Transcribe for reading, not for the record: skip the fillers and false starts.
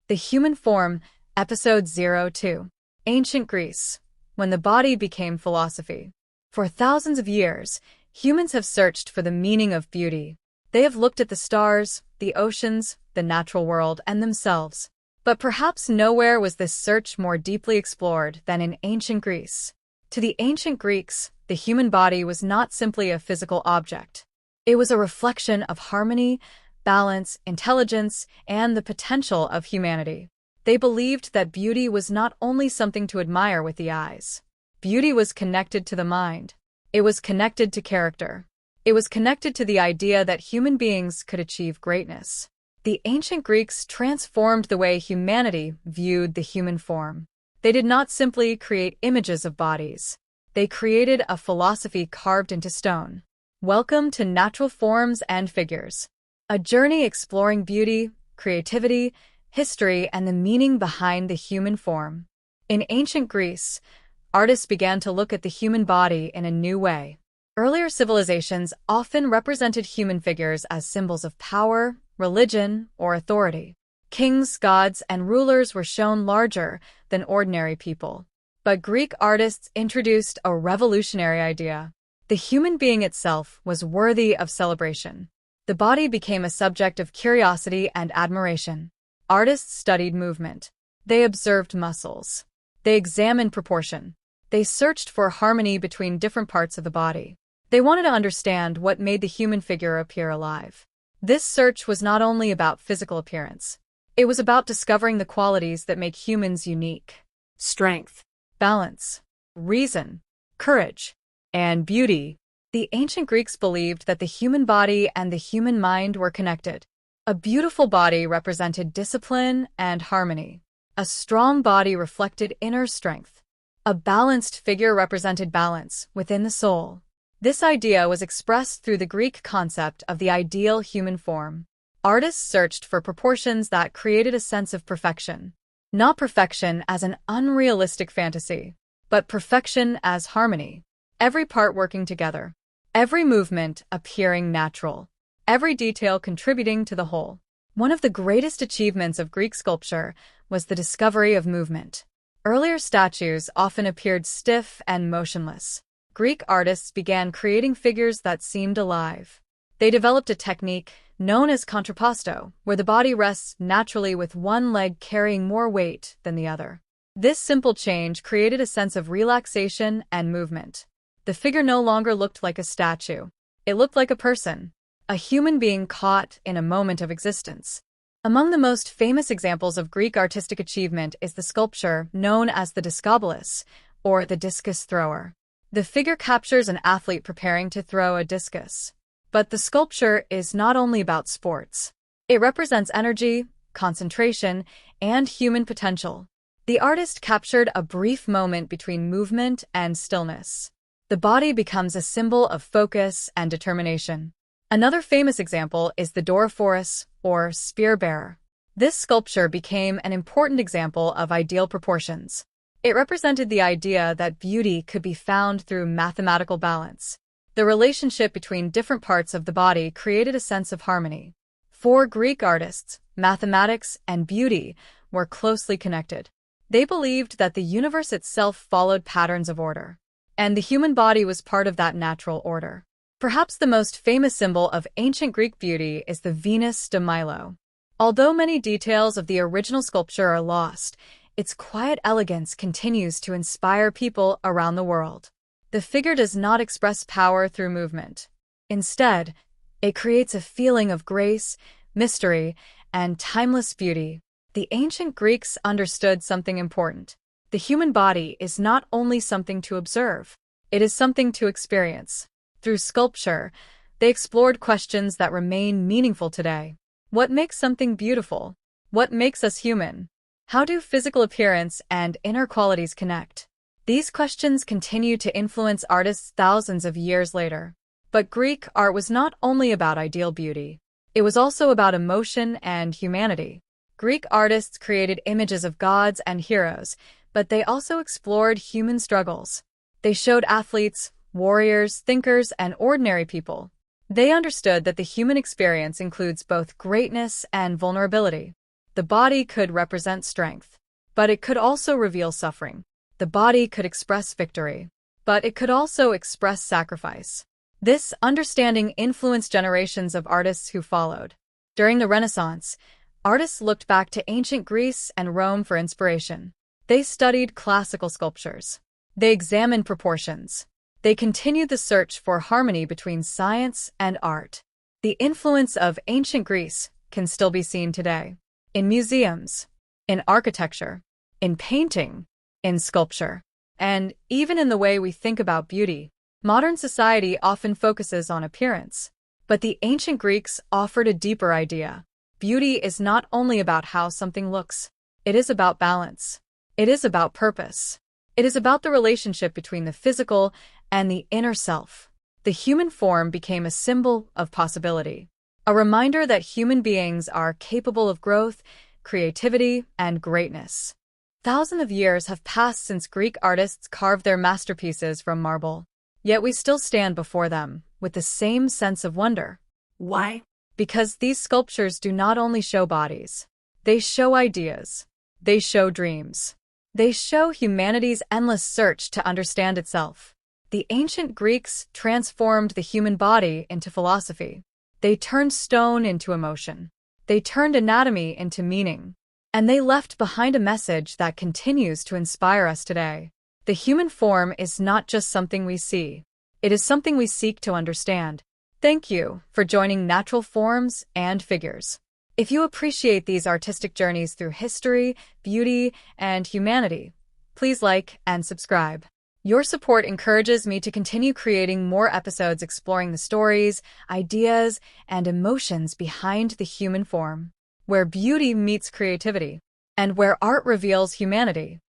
The Human Form, Episode 02. Ancient Greece, when the body became philosophy. For thousands of years, humans have searched for the meaning of beauty. They have looked at the stars, the oceans, the natural world, and themselves. But perhaps nowhere was this search more deeply explored than in ancient Greece. To the ancient Greeks, the human body was not simply a physical object. It was a reflection of harmony, balance, intelligence, and the potential of humanity. They believed that beauty was not only something to admire with the eyes. Beauty was connected to the mind. It was connected to character. It was connected to the idea that human beings could achieve greatness. The ancient Greeks transformed the way humanity viewed the human form. They did not simply create images of bodies. They created a philosophy carved into stone. Welcome to Natural Forms and Figures, a journey exploring beauty, creativity, history, and the meaning behind the human form. In ancient Greece, artists began to look at the human body in a new way. Earlier civilizations often represented human figures as symbols of power, religion, or authority. Kings, gods, and rulers were shown larger than ordinary people. But Greek artists introduced a revolutionary idea. The human being itself was worthy of celebration. The body became a subject of curiosity and admiration. Artists studied movement. They observed muscles. They examined proportion. They searched for harmony between different parts of the body. They wanted to understand what made the human figure appear alive. This search was not only about physical appearance. It was about discovering the qualities that make humans unique: strength, balance, reason, courage, and beauty. The ancient Greeks believed that the human body and the human mind were connected. A beautiful body represented discipline and harmony. A strong body reflected inner strength. A balanced figure represented balance within the soul. This idea was expressed through the Greek concept of the ideal human form. Artists searched for proportions that created a sense of perfection. Not perfection as an unrealistic fantasy, but perfection as harmony. Every part working together. Every movement appearing natural. Every detail contributing to the whole. One of the greatest achievements of Greek sculpture was the discovery of movement. Earlier statues often appeared stiff and motionless. Greek artists began creating figures that seemed alive. They developed a technique known as contrapposto, where the body rests naturally with one leg carrying more weight than the other. This simple change created a sense of relaxation and movement. The figure no longer looked like a statue. It looked like a person, a human being caught in a moment of existence. Among the most famous examples of Greek artistic achievement is the sculpture known as the Discobolus, or the discus thrower. The figure captures an athlete preparing to throw a discus. But the sculpture is not only about sports. It represents energy, concentration, and human potential. The artist captured a brief moment between movement and stillness. The body becomes a symbol of focus and determination. Another famous example is the Doryphorus, or spear-bearer. This sculpture became an important example of ideal proportions. It represented the idea that beauty could be found through mathematical balance. The relationship between different parts of the body created a sense of harmony. For Greek artists, mathematics and beauty were closely connected. They believed that the universe itself followed patterns of order, and the human body was part of that natural order. Perhaps the most famous symbol of ancient Greek beauty is the Venus de Milo. Although many details of the original sculpture are lost, its quiet elegance continues to inspire people around the world. The figure does not express power through movement. Instead, it creates a feeling of grace, mystery, and timeless beauty. The ancient Greeks understood something important. The human body is not only something to observe, it is something to experience. Through sculpture, they explored questions that remain meaningful today. What makes something beautiful? What makes us human? How do physical appearance and inner qualities connect? These questions continue to influence artists thousands of years later. But Greek art was not only about ideal beauty. It was also about emotion and humanity. Greek artists created images of gods and heroes, but they also explored human struggles. They showed athletes, warriors, thinkers, and ordinary people. They understood that the human experience includes both greatness and vulnerability. The body could represent strength, but it could also reveal suffering. The body could express victory, but it could also express sacrifice. This understanding influenced generations of artists who followed. During the Renaissance, artists looked back to ancient Greece and Rome for inspiration. They studied classical sculptures. They examined proportions. They continued the search for harmony between science and art. The influence of ancient Greece can still be seen today. In museums, in architecture, in painting, in sculpture, and even in the way we think about beauty. Modern society often focuses on appearance, but the ancient Greeks offered a deeper idea. Beauty is not only about how something looks. It is about balance. It is about purpose. It is about the relationship between the physical and the inner self. The human form became a symbol of possibility, a reminder that human beings are capable of growth, creativity, and greatness. Thousands of years have passed since Greek artists carved their masterpieces from marble. Yet we still stand before them with the same sense of wonder. Why? Because these sculptures do not only show bodies. They show ideas. They show dreams. They show humanity's endless search to understand itself. The ancient Greeks transformed the human body into philosophy. They turned stone into emotion. They turned anatomy into meaning. And they left behind a message that continues to inspire us today. The human form is not just something we see. It is something we seek to understand. Thank you for joining Natural Forms and Figures. If you appreciate these artistic journeys through history, beauty, and humanity, please like and subscribe. Your support encourages me to continue creating more episodes exploring the stories, ideas, and emotions behind the human form, where beauty meets creativity, and where art reveals humanity.